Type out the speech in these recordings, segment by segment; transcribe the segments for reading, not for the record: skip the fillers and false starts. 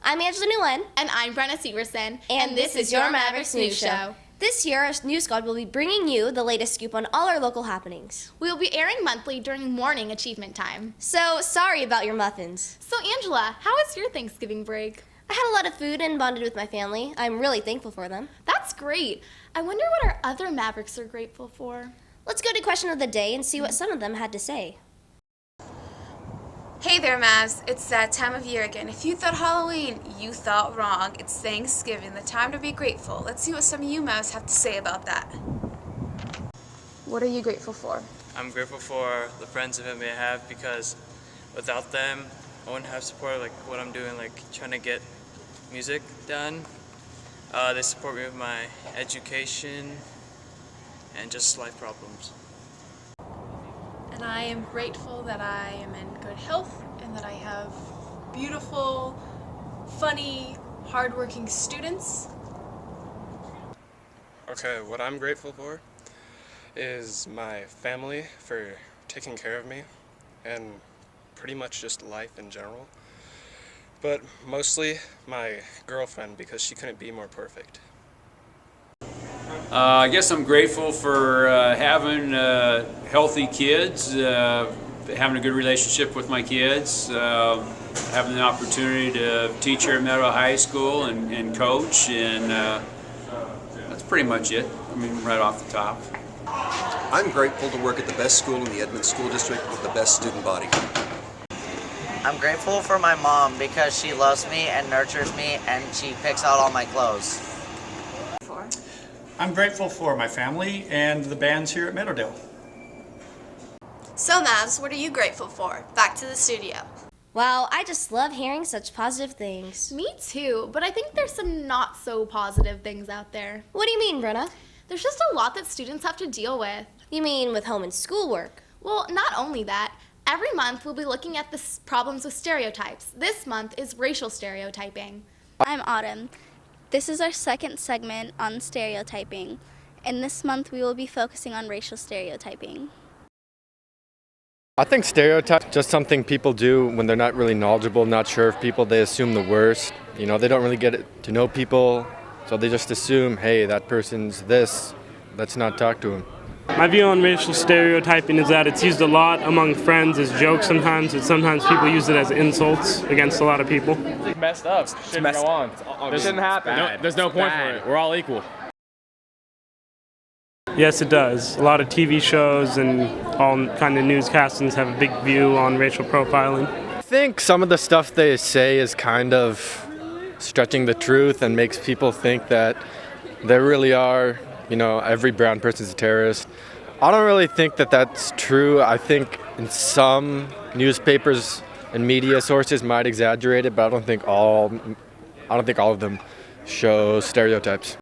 I'm Angela Nguyen. And I'm Brenna Severson. And this is your Mavericks News Show. This year, our news squad will be bringing you the latest scoop on all our local happenings. We will be airing monthly during morning achievement time. So, sorry about your muffins. So, Angela, how was your Thanksgiving break? I had a lot of food and bonded with my family. I'm really thankful for them. That's great. I wonder what our other Mavericks are grateful for. Let's go to question of the day and see what some of them had to say. Hey there, Mavs. It's that time of year again. If you thought Halloween, you thought wrong. It's Thanksgiving, the time to be grateful. Let's see what some of you Mavs have to say about that. What are you grateful for? I'm grateful for the friends that I have because without them, I wouldn't have support like what I'm doing, like trying to get music done. They support me with my education and just life problems. And I am grateful that I am in good health and that I have beautiful, funny, hardworking students. Okay, what I'm grateful for is my family for taking care of me and pretty much just life in general. But mostly my girlfriend because she couldn't be more perfect. I guess I'm grateful for having healthy kids, having a good relationship with my kids, having the opportunity to teach here at Meadow High School and coach, and that's pretty much it. I mean, right off the top. I'm grateful to work at the best school in the Edmond School District with the best student body. I'm grateful for my mom because she loves me and nurtures me and she picks out all my clothes. I'm grateful for my family and the bands here at Meadowdale. So, Mavs, what are you grateful for? Back to the studio. Wow, I just love hearing such positive things. Me too, but I think there's some not so positive things out there. What do you mean, Brenna? There's just a lot that students have to deal with. You mean with home and schoolwork? Well, not only that. Every month we'll be looking at the problems with stereotypes. This month is racial stereotyping. I'm Autumn. This is our second segment on stereotyping, and this month we will be focusing on racial stereotyping. I think stereotypes just something people do when they're not really knowledgeable, not sure of people. They assume the worst. You know, they don't really get to know people, so they just assume, hey, that person's this, let's not talk to him. My view on racial stereotyping is that it's used a lot among friends as jokes sometimes, and sometimes people use it as insults against a lot of people. It's messed up. Shouldn't go on. This shouldn't happen. No, there's no point for it. We're all equal. Yes, it does. A lot of TV shows and all kind of newscastings have a big view on racial profiling. I think some of the stuff they say is kind of stretching the truth and makes people think that there really are, you know, every brown person's a terrorist. I don't really think that that's true. I think in some newspapers and media sources might exaggerate it, but I don't think all of them show stereotypes.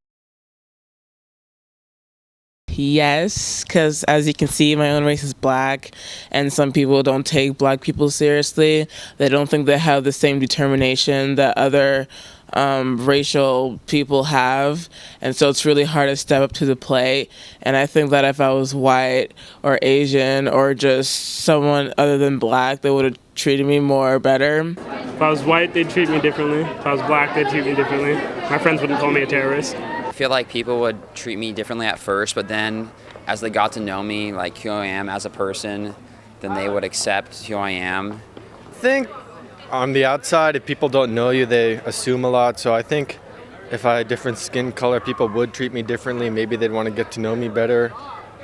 Yes, because as you can see, my own race is black, and some people don't take black people seriously. They don't think they have the same determination that other racial people have, and so it's really hard to step up to the plate. And I think that if I was white or Asian or just someone other than black, they would have treated me more better. If I was white, they'd treat me differently. If I was black, they'd treat me differently. My friends wouldn't call me a terrorist. I feel like people would treat me differently at first, but then as they got to know me, like who I am as a person, then they would accept who I am. I think on the outside, if people don't know you, they assume a lot. So I think if I had different skin color, people would treat me differently. Maybe they'd want to get to know me better.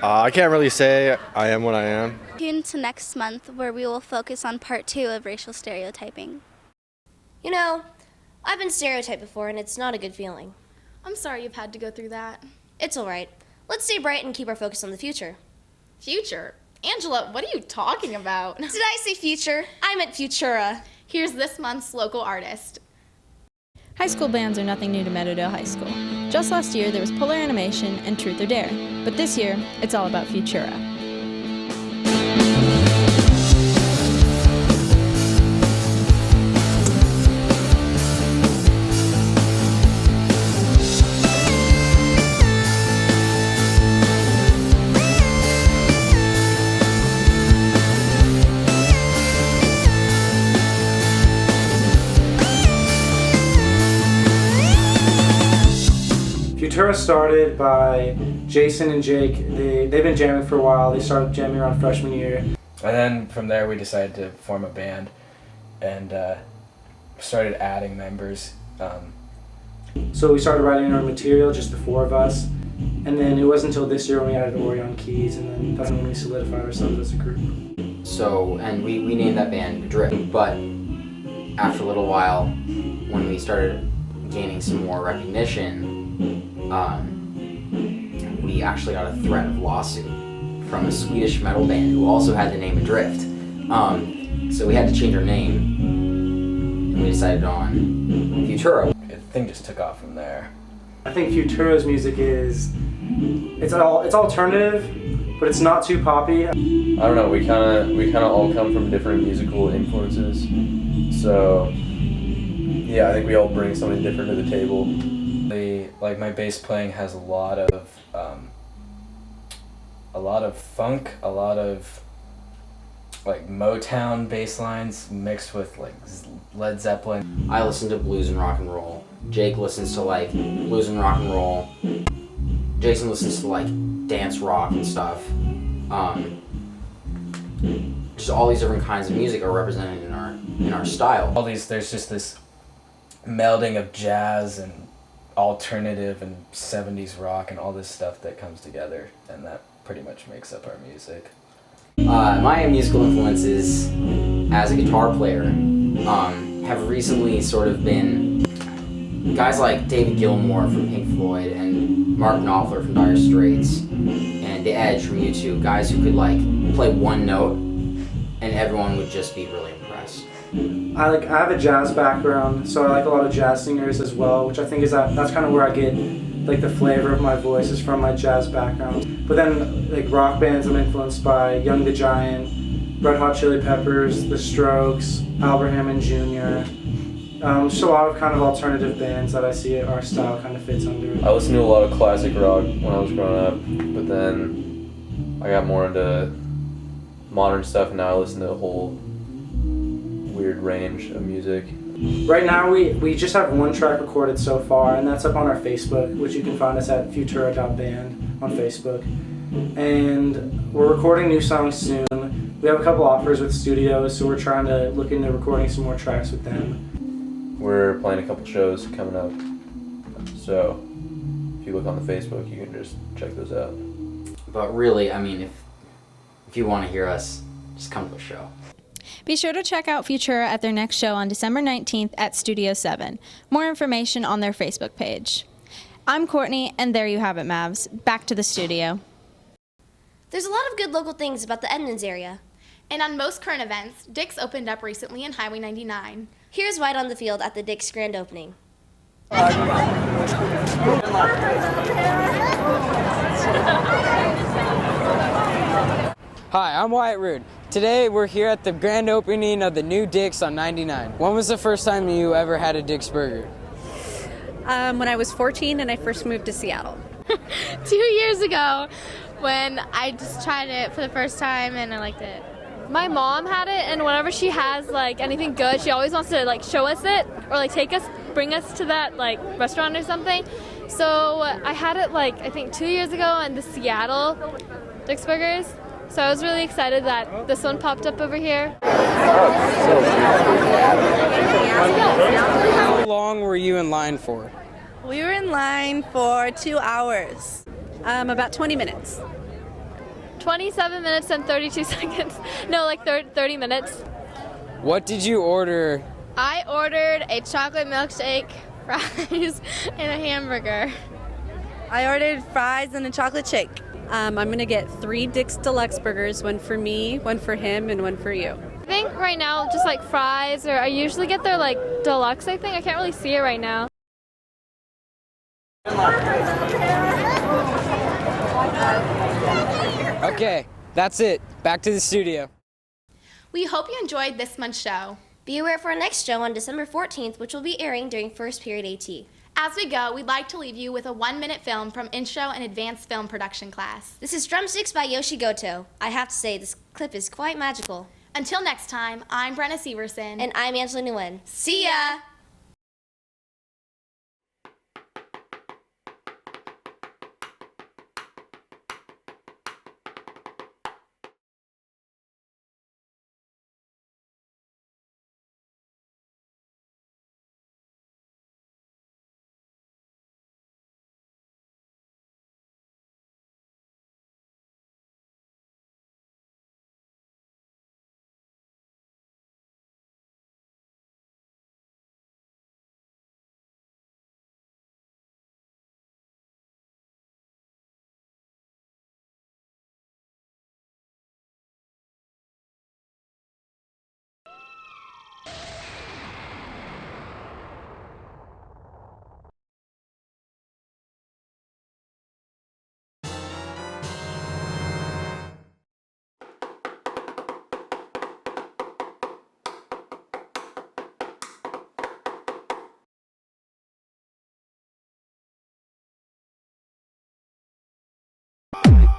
I can't really say I am what I am. Tune to next month where we will focus on part 2 of racial stereotyping. You know, I've been stereotyped before and it's not a good feeling. I'm sorry you've had to go through that. It's all right. Let's stay bright and keep our focus on the future. Future? Angela, what are you talking about? Did I say future? I meant Futura. Here's this month's local artist. High school bands are nothing new to Meadowdale High School. Just last year, there was Polar Animation and Truth or Dare. But this year, it's all about Futura. Futura started by Jason and Jake. They've been jamming for a while. They started jamming around freshman year. And then from there we decided to form a band and started adding members. So we started writing our material, just the four of us. And then it wasn't until this year when we added Ori on keys, and then that's when we solidified ourselves as a group. So, and we named that band Drift, but after a little while, when we started gaining some more recognition, we actually got a threat of lawsuit from a Swedish metal band who also had the name Adrift. So we had to change our name, and we decided on Futura. The thing just took off from there. I think Futura's music it's alternative, but it's not too poppy. I don't know. We kind of all come from different musical influences, so yeah, I think we all bring something different to the table. Like my bass playing has a lot of funk, a lot of like Motown bass lines mixed with like Led Zeppelin. I listen to blues and rock and roll. Jake listens to like blues and rock and roll. Jason listens to like dance rock and stuff. Just all these different kinds of music are represented in our style. There's just this melding of jazz and alternative and 70s rock and all this stuff that comes together, and that pretty much makes up our music. My musical influences as a guitar player have recently sort of been guys like David Gilmour from Pink Floyd and Mark Knopfler from Dire Straits and The Edge from U2, guys who could like play one note and everyone would just be really impressed. I have a jazz background, so I like a lot of jazz singers as well, which I think that's kind of where I get like the flavor of my voice is from my jazz background. But then like rock bands I'm influenced by Young the Giant, Red Hot Chili Peppers, The Strokes, Albert Hammond Jr. Just a lot of kind of alternative bands that I see our style kind of fits under. I listened to a lot of classic rock when I was growing up, but then I got more into modern stuff, and now I listen to a whole weird range of music. Right now we just have one track recorded so far, and that's up on our Facebook, which you can find us at futura.band on Facebook. And we're recording new songs soon. We have a couple offers with studios, so we're trying to look into recording some more tracks with them. We're playing a couple shows coming up, so if you look on the Facebook, you can just check those out. But really, I mean, if you want to hear us, just come to a show. Be sure to check out Futura at their next show on December 19th at Studio 7. More information on their Facebook page. I'm Courtney, and there you have it, Mavs. Back to the studio. There's a lot of good local things about the Edmonds area. And on most current events, Dick's opened up recently in Highway 99. Here's White on the Field at the Dick's grand opening. Hi, I'm Wyatt Rude. Today we're here at the grand opening of the new Dick's on 99. When was the first time you ever had a Dick's burger? When I was 14 and I first moved to Seattle. 2 years ago when I just tried it for the first time and I liked it. My mom had it, and whenever she has like anything good, she always wants to like show us it or like bring us to that like restaurant or something. So I had it like I think 2 years ago in the Seattle Dick's Burgers. So I was really excited that this one popped up over here. How long were you in line for? We were in line for 2 hours, about 20 minutes. 27 minutes and 32 seconds. No, like 30 minutes. What did you order? I ordered a chocolate milkshake, fries, and a hamburger. I ordered fries and a chocolate shake. I'm going to get 3 Dick's Deluxe burgers, one for me, one for him, and one for you. I think right now just like fries, or I usually get their like deluxe, I think. I can't really see it right now. Okay, that's it. Back to the studio. We hope you enjoyed this month's show. Be aware for our next show on December 14th, which will be airing during first period AT. As we go, we'd like to leave you with a 1-minute film from Intro and Advanced Film Production class. This is Drumsticks by Yoshi Goto. I have to say, this clip is quite magical. Until next time, I'm Brenna Severson. And I'm Angela Nguyen. See ya! Bye.